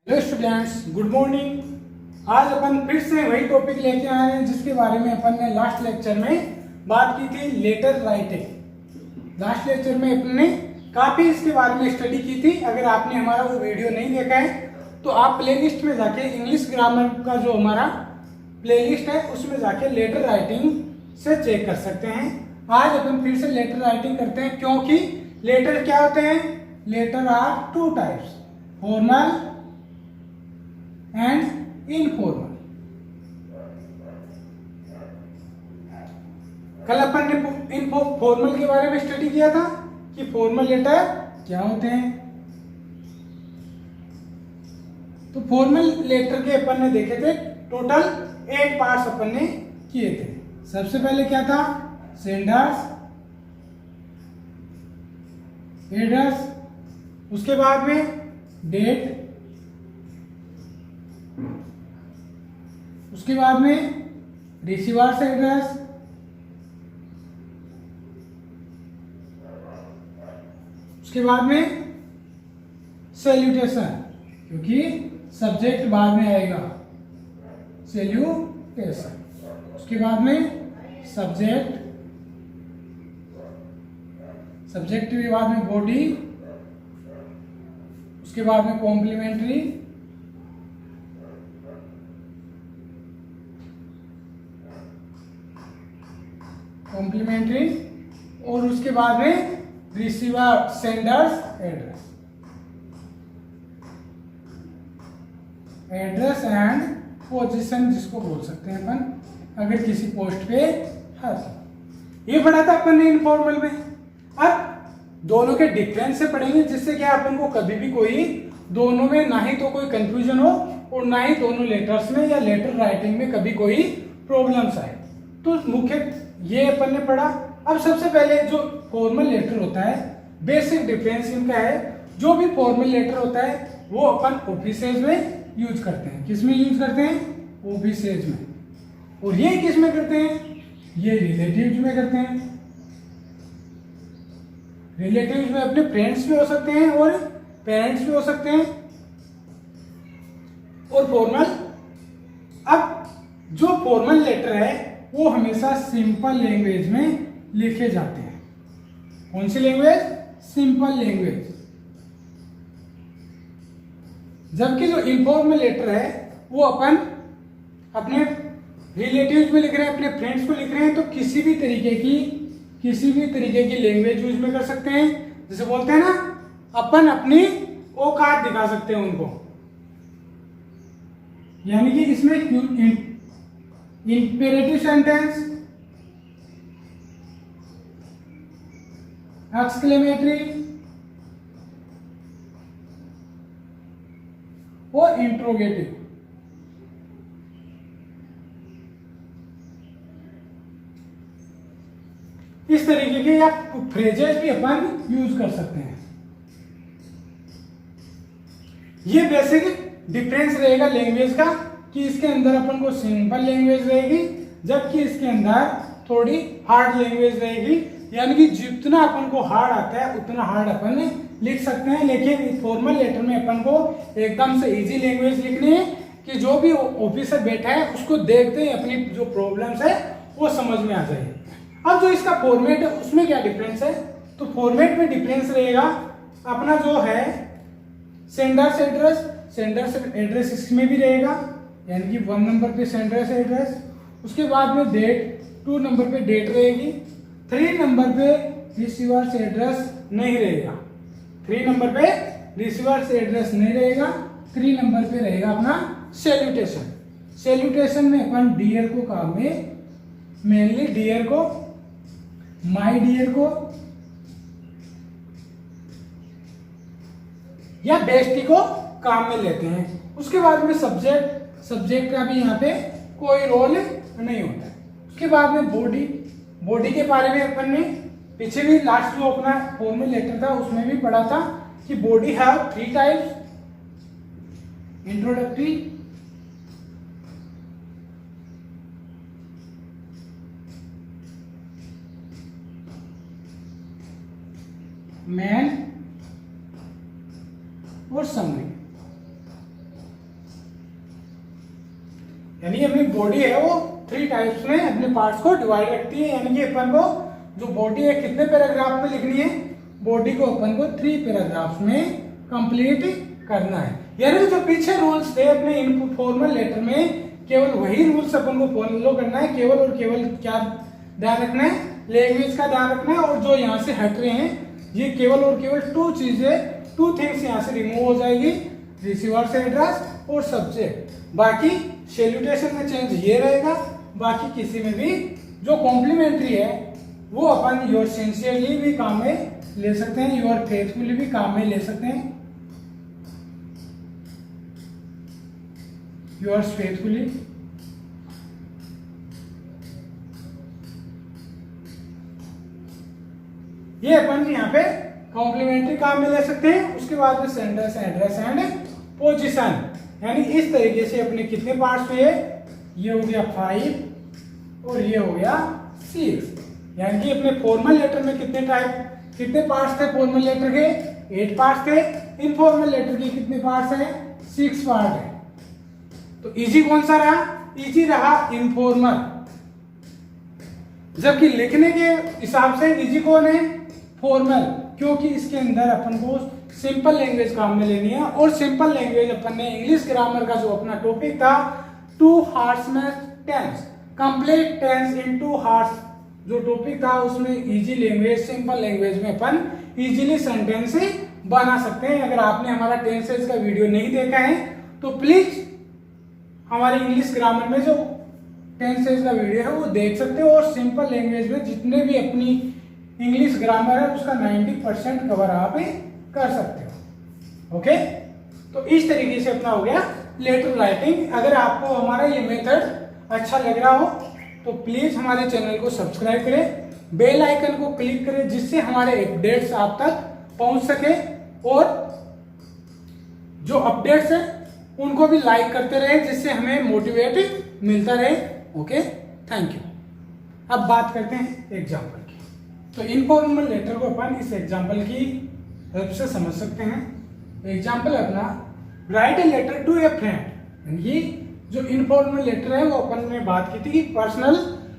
Hello students, good morning. आज अपन फिर से वही टॉपिक लेके आए हैं जिसके बारे में अपन ने लास्ट लेक्चर में बात की थी, लेटर राइटिंग। लास्ट लेक्चर में अपन ने काफी इसके बारे में स्टडी की थी। अगर आपने हमारा वो वीडियो नहीं देखा है तो आप प्लेलिस्ट में जाके इंग्लिश ग्रामर का जो हमारा प्लेलिस्ट है उसमें जाके लेटर राइटिंग से चेक कर सकते हैं। आज अपन फिर से लेटर राइटिंग करते हैं, क्योंकि लेटर क्या होते हैं? Letter are two types, formal and informal. कल अपन ने फॉर्मल के बारे में स्टडी किया था कि फॉर्मल लेटर क्या होते हैं। तो फॉर्मल लेटर के अपन ने देखे थे टोटल 8 पार्ट्स अपन ने किए थे। सबसे पहले क्या था? सेंडर्स, एड्रेस, उसके बाद में डेट, उसके बाद में रिसीवर्स एड्रेस, उसके बाद में सैल्यूटेशन, क्योंकि सब्जेक्ट बाद में आएगा, सैल्यूटेशन। उसके बाद में सब्जेक्ट, सब्जेक्ट के बाद में बॉडी, उसके बाद में कॉम्प्लीमेंट्री, कॉम्प्लीमेंट्री, और उसके बाद में receiver sender's address, address and position जिसको बोल सकते हैं अपन, अगर किसी पोस्ट पे है। ये पढ़ा था अपन ने इनफॉर्मल में। अब दोनों के डिफरेंस से पढ़ेंगे, जिससे क्या अपन को कभी भी कोई दोनों में ना ही तो कोई कंफ्यूजन हो और ना ही दोनों लेटर्स में या लेटर राइटिंग में कभी कोई प्रॉब्लम्स आए। तो मुख्य ये अपन ने पढ़ा। अब सबसे पहले जो फॉर्मल लेटर होता है, बेसिक डिफरेंस इनका है। जो भी फॉर्मल लेटर होता है वो अपन ऑफिसेज में यूज करते हैं। किस में यूज करते हैं? ऑफिसेज में। और ये किस में करते हैं? ये रिलेटिव्स में करते हैं। रिलेटिव्स में अपने फ्रेंड्स भी हो सकते हैं और पेरेंट्स भी हो सकते हैं। और फॉर्मल, अब जो फॉर्मल लेटर है वो हमेशा सिंपल लैंग्वेज में लिखे जाते हैं। कौन सी लैंग्वेज? Simple language. जबकि जो इनफॉर्मल लेटर है वो अपन अपने रिलेटिव्स में लिख रहे हैं, अपने फ्रेंड्स को लिख रहे हैं, तो किसी भी तरीके की लैंग्वेज यूज में कर सकते हैं। जैसे बोलते हैं ना, अपन अपनी औकात दिखा सकते हैं उनको। यानी कि इसमें इंपेरेटिव सेंटेंस, एक्सक्लेमेटरी और इंट्रोगेटिव, इस तरीके के आप फ्रेजेस भी अपन यूज कर सकते हैं। ये बेसिक डिफरेंस रहेगा लैंग्वेज का, कि इसके अंदर अपन को सिंपल लैंग्वेज रहेगी, जबकि इसके अंदर थोड़ी हार्ड लैंग्वेज रहेगी। यानी कि जितना अपन को हार्ड आता है उतना हार्ड अपन लिख सकते हैं, लेकिन फॉर्मल लेटर में अपन को एकदम से इजी लैंग्वेज लिखनी है कि जो भी ऑफिसर बैठा है उसको देखते ही अपनी जो प्रॉब्लम्स है वो समझ में आ जाए। अब जो इसका फॉर्मेट है उसमें क्या डिफरेंस है? तो फॉर्मेट में डिफरेंस रहेगा अपना जो है सेंडर्स एड्रेस इसमें भी रहेगा, यानी कि 1 नंबर पे सेंडर्स एड्रेस, उसके बाद में डेट, 2 नंबर पे डेट रहेगी, 3 नंबर पे रिसीवर्स एड्रेस नहीं रहेगा। 3 नंबर पे रिसीवर्स एड्रेस नहीं रहेगा। 3 नंबर पे रहेगा अपना सैल्यूटेशन। सैल्यूटेशन में अपन डियर को काम में, मेनली डियर को, माय डियर को या बेस्टी को काम में लेते हैं। उसके बाद में सब्जेक्ट का भी यहाँ पे कोई रोल नहीं होता है। उसके बाद में बॉडी के बारे में अपन ने पीछे भी लास्ट जो अपना फॉर्मल लेटर था उसमें भी पढ़ा था कि body have 3 types, introductory, main और समरी। यानी अपनी बॉडी है वो 3 टाइप्स में अपने पार्ट्स को डिवाइड रखती है, यानी कि अपन को जो बॉडी है कितने पैराग्राफ में लिखनी है, बॉडी को अपन को 3 पैराग्राफ में कंप्लीट करना है। यानी जो पीछे रूल्स थे अपने इनफॉर्मल लेटर में केवल वही रूल्स अपन को फॉलो करना है, केवल और केवल क्या ध्यान रखना है, लैंग्वेज का ध्यान रखना है। और जो यहाँ से हट रहे हैं ये केवल और केवल 2 थिंग्स यहाँ से रिमूव हो जाएगी, रिसीवर्स एड्रेस और सब्जेक्ट। बाकी सैल्यूटेशन में चेंज ये रहेगा, बाकी किसी में भी जो कॉम्प्लीमेंट्री है वो अपन योर सिंसियरली भी काम में ले सकते हैं, योर फेथफुली भी काम में ले सकते हैं, योर्स फेथफुली। ये अपन यहाँ पे कॉम्प्लीमेंट्री काम में ले सकते हैं। उसके बाद में सेंटेंस एड्रेस एंड पोजीशन, यानी इस तरीके से अपने कितने पार्ट्स हुए, ये हो गया 5 और ये हो गया 6। यानी कि अपने फॉर्मल लेटर में कितने पार्ट्स थे, फॉर्मल लेटर के 8 पार्ट्स थे, इनफॉर्मल लेटर के कितने पार्ट्स हैं, 6 पार्ट है। तो इजी कौन सा रहा, इजी रहा इनफॉर्मल। जबकि लिखने के हिसाब से इजी कौन है, फॉर्मल, क्योंकि इसके अंदर अपन को सिंपल लैंग्वेज काम में लेनी है। और सिंपल लैंग्वेज अपन ने इंग्लिश ग्रामर का जो अपना टॉपिक था 2 हार्स में टेंस, कंप्लीट टेंस इन 2 हार्स जो टॉपिक था, उसमें इजी लैंग्वेज, सिंपल लैंग्वेज में अपन इजीली सेंटेंस बना सकते हैं। अगर आपने हमारा टेंसेस का वीडियो नहीं देखा है तो प्लीज हमारे इंग्लिश ग्रामर में जो टेंसेस का वीडियो है वो देख सकते हो। और सिंपल लैंग्वेज में जितने भी अपनी इंग्लिश ग्रामर है उसका 90% कवर आप कर सकते हो। ओके, तो इस तरीके से अपना हो गया लेटर राइटिंग। अगर आपको हमारा ये मेथड अच्छा लग रहा हो तो प्लीज हमारे चैनल को सब्सक्राइब करें, बेल आइकन को क्लिक करें, जिससे हमारे अपडेट्स आप तक पहुंच सके। और जो अपडेट्स हैं उनको भी लाइक करते रहे, जिससे हमें मोटिवेट मिलता रहे। Okay, thank you. अब बात करते हैं एग्जाम्पल की। तो इनफॉर्मल लेटर को अपन इस एग्जाम्पल की हेल्प से समझ सकते हैं। एग्जाम्पल अपना, write a letter to a friend. ये जो इनफॉर्मल लेटर है वो अपन ने बात की थी कि पर्सनल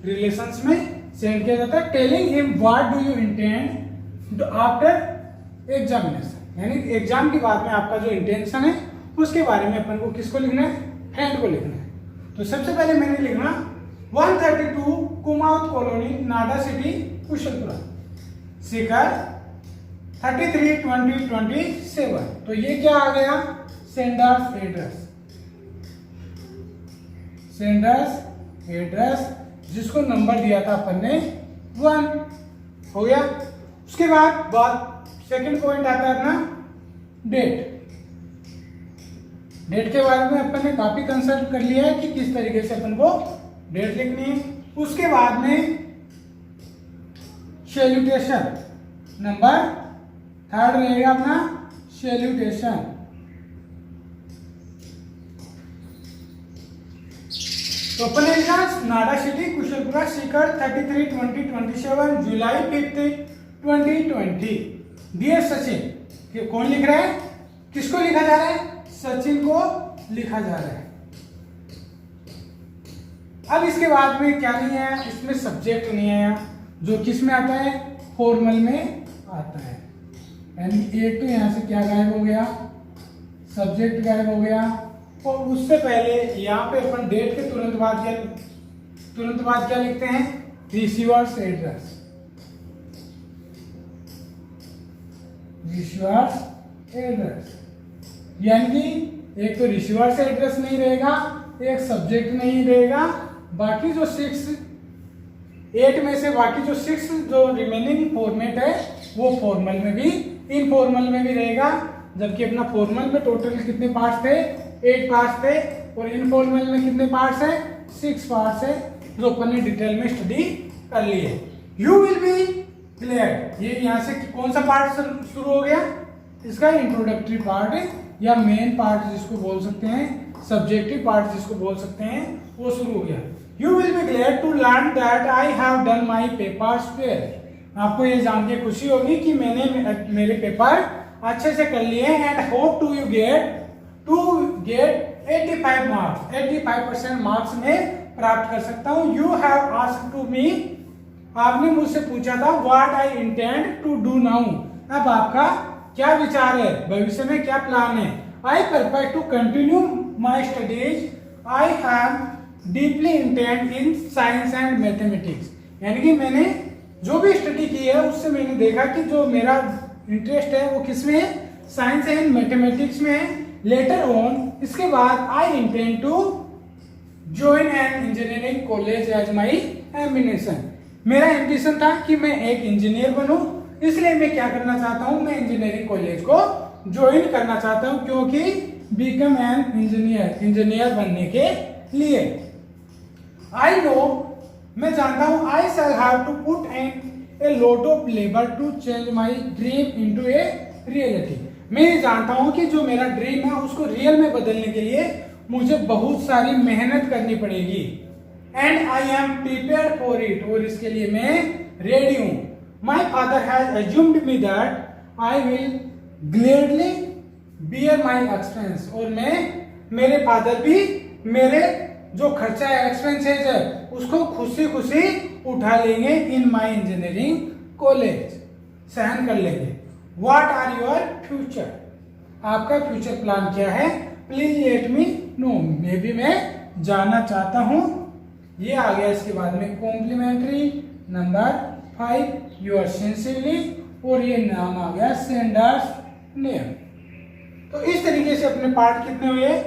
रिलेशंस में सेंड किया जाता है। Telling him what do you intend after examination, यानी एग्जाम के बाद में आपका जो इंटेंशन है उसके बारे में अपन को किसको लिखना है, फ्रेंड को लिखना है। तो सबसे पहले मैंने लिखना 132 कुमाऊं कॉलोनी, नाडा सिटी, कुशलपुरा, शिखर 332027। तो ये क्या आ गया, सेंडर्स एड्रेस, सेंडर्स एड्रेस जिसको नंबर दिया था अपन ने 1 हो गया। उसके बाद सेकंड पॉइंट आता है अपना डेट। डेट के बारे में अपन ने काफी कंसल्ट कर लिया है कि किस तरीके से अपन को डेट लिखनी है। उसके बाद में सैल्यूटेशन, नंबर 3 रहेगा अपना सैल्यूटेशन। तो अपन ने लिखा नाडा सिटी, कुशलपुरा, शिखर 332027, जुलाई 5, 2020। डियर सचिन, कौन लिख रहा है, किसको लिखा जा रहा है, सचिन को लिखा जा रहा है। अब इसके बाद में क्या नहीं है, इसमें सब्जेक्ट नहीं है, जो किस में आता है, फॉर्मल में आता है। यानी एक तो यहां से क्या गायब हो गया, सब्जेक्ट गायब हो गया। और उससे पहले यहाँ पे अपन डेट के तुरंत बाद क्या लिखते हैं, रिसीवर्स एड्रेस, रिसीवर्स एड्रेस। यानी कि एक तो रिसीवर्स एड्रेस नहीं रहेगा, एक सब्जेक्ट नहीं रहेगा, बाकी जो 8 में से बाकी जो 6 जो रिमेनिंग फॉर्मेट है वो फॉर्मल में भी, इनफॉर्मल में भी रहेगा। जबकि अपना फॉर्मल में टोटल कितने पार्ट्स थे, 8 पार्ट्स थे, और इनफॉर्मल में कितने पार्ट्स है, 6 पार्ट्स है, जो अपन ने डिटेल में स्टडी कर ली है। यू विल बी ग्लैड, ये यहाँ से कौन सा पार्ट शुरू हो गया, इसका इंट्रोडक्टरी पार्ट है या मेन पार्ट जिसको बोल सकते हैं, सब्जेक्टिव पार्ट जिसको बोल सकते हैं, वो शुरू हो गया। You will be glad to learn that I have done my papers well. आपको ये जान के खुशी होगी कि मैंने मेरे पेपर अच्छे से कर लिए। And hope to get 85 marks, 85% marks में प्राप्त कर सकता हूँ। You have asked to me, आपने मुझसे पूछा था what I intend to do now, अब आपका क्या विचार है, भविष्य में क्या प्लान है। I purpose to continue my studies, I have deeply intend in science and mathematics, यानी कि मैंने जो भी स्टडी की है उससे मैंने देखा कि जो मेरा इंटरेस्ट है वो किस में है, साइंस एंड मैथमेटिक्स में है। लेटर ऑन, इसके बाद I intend to join an engineering college as my ambition, मेरा एम्बिशन था कि मैं एक इंजीनियर बनूं, इसलिए मैं क्या करना चाहता हूं, मैं इंजीनियरिंग कॉलेज को ज्वाइन करना चाहता हूं, क्योंकि बिकम एन इंजीनियर, इंजीनियर बनने के लिए। आई नो, मैं जानता हूं, I shall have to put a lot of labour to change my dream into a reality, मैं ये जानता हूं कि जो मेरा ड्रीम है उसको रियल में बदलने के लिए मुझे बहुत सारी मेहनत करनी पड़ेगी। And I am prepare for it, और इसके लिए मैं रेडी हूं। My father has assumed me that I will gladly bear my expense, और मेरे फादर भी मेरे जो खर्चा है, एक्सपेंसेस है, उसको खुशी खुशी उठा लेंगे इन माई इंजीनियरिंग कॉलेज, सहन कर लेंगे। व्हाट आर योर फ्यूचर, आपका फ्यूचर प्लान क्या है, प्लीज लेट मी नो, मैं जानना चाहता हूं। ये आ गया इसके बाद में कॉम्प्लीमेंट्री नंबर 5, योर सिंसियरली, और ये नाम आ गया सेंडर्स नेम। तो इस तरीके से अपने पार्ट कितने हुए,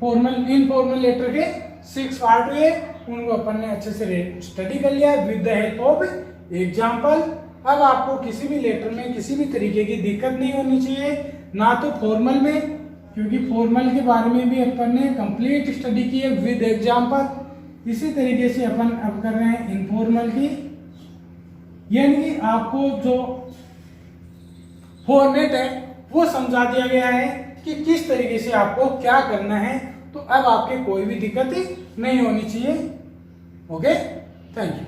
फॉर्मल इनफॉर्मल लेटर के 6 पार्ट हुए, उनको अपन ने अच्छे से स्टडी कर लिया with the help of example. अब आपको किसी भी लेटर में किसी भी तरीके की दिक्कत नहीं होनी चाहिए, ना तो फॉर्मल में, क्योंकि फॉर्मल के बारे में भी अपन ने कंप्लीट स्टडी की है विद एग्जाम्पल। इसी तरीके से अपन अब कर रहे हैं इनफॉर्मल की, यानी कि आपको जो फॉर्मेट है वो समझा दिया गया है कि किस तरीके से आपको क्या करना है, तो अब आपके कोई भी दिक्कत नहीं होनी चाहिए। Okay, thank you.